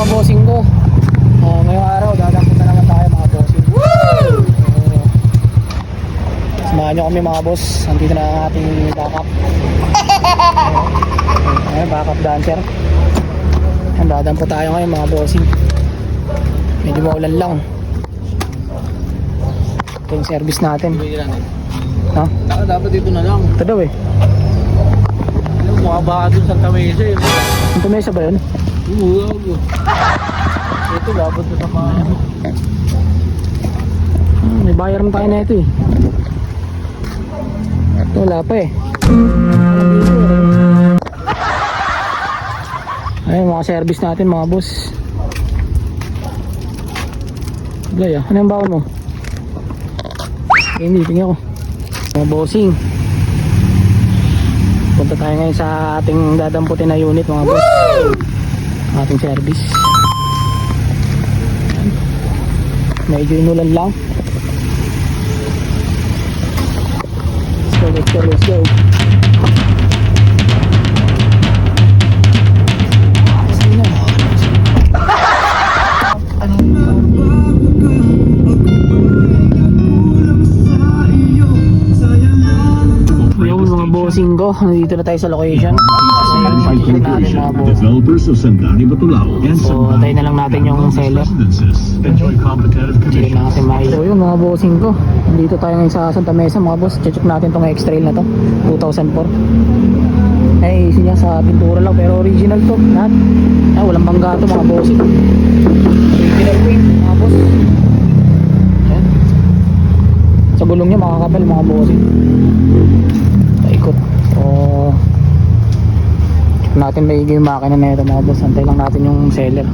mga bossing ko. Ngayong araw, dadamputan na naman tayo mga bossing. Samahan nyo kami mga boss. Nandito na ang ating backup. Backup dancer. Dadampo tayo ngayon mga bossing. Medyo maulan lang. Ito yung service natin. Ha? Dapat dito na lang. Ito daw eh. Mukha baka dun sa Tamesa eh. Ang tumesa ba yun? Oo. Ito dapat sa mga... May bayaran tayo na ito eh. Ito wala pa eh. Ayun mga service natin mga boss. Blay ah, ano yung bawal mo? Hindi, tingnan ko. Mga bossing. Punta tayo ngayon sa ating dadamputin na unit mga boss. Ating service. Medyo inulan lang. Let's go. Bossing ko, nandito na tayo sa location. Developers of Sandani Batulao and So, tayo na lang natin yung seller. enjoy competitive Sige natin makita. So yun mga bossing ko, nandito tayo ngayon sa Santa Mesa mga boss. Check natin tong X-Trail na to, 2004. Ay, isi niya sa pintura lang pero original to lahat. Walang bangga to mga bossing. Original paint mga boss. Ayan. Sa gulong niya makakapal mga bossing. Ikot. So check natin maigi yung makina na ito mga boss. Antay lang natin yung seller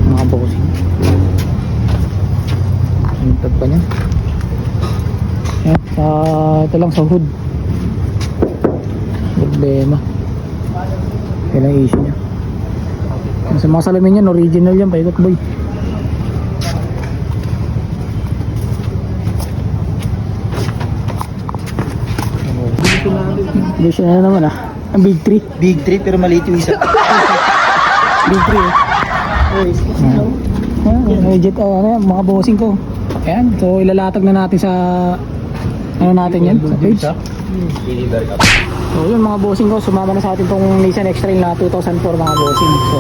mga bossing. Hintag pa niya. Yan, ito lang sa hood. Problema. Kailang issue niya. Sa mga salamin yan, original yan, paikot boy. Dito na naman ah. Ang big 3. Big 3 pero maliit yung isa. Big 3 eh. Legit, ano yan, mga bossing ko. Ayan, so ilalatag na natin sa ano natin yan, sa page. So yun mga bossing ko, sumama na sa atin tong Nissan X-Trail na 2004 mga bossing. So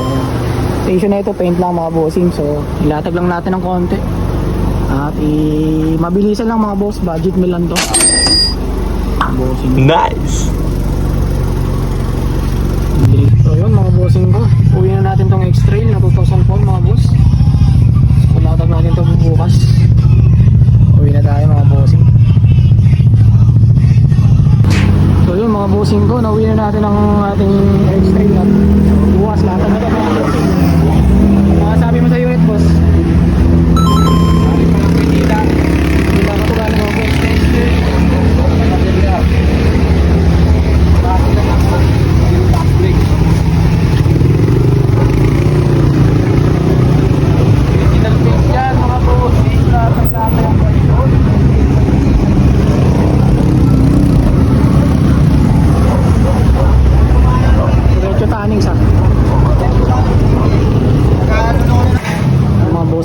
station na ito, paint lang mga bossing. So ilatag lang natin ng konti. At mabilisan lang mga boss, budget meal lang to. Bossing. Nice! So yun mga bossing ko, uwi na natin tong X-Trail na 2004 mga boss. Ilatag natin to bukas. Uwi na tayo mga bossing. So yun mga bossing ko, nauwi na natin ang ating X-Trail na bukas. Latag na to mga bossing. Mga sabi mo sa unit boss? Hindi ka matugalan mga boss.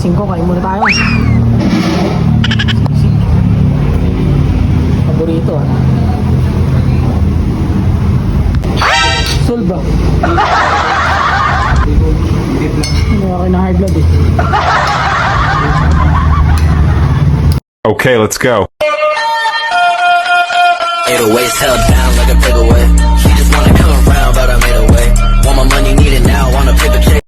Ko, kain muna tayo. Paborito ah. Solve ba? Hindi ako na high blood eh. Okay, let's go. 808's held down like a paperweight.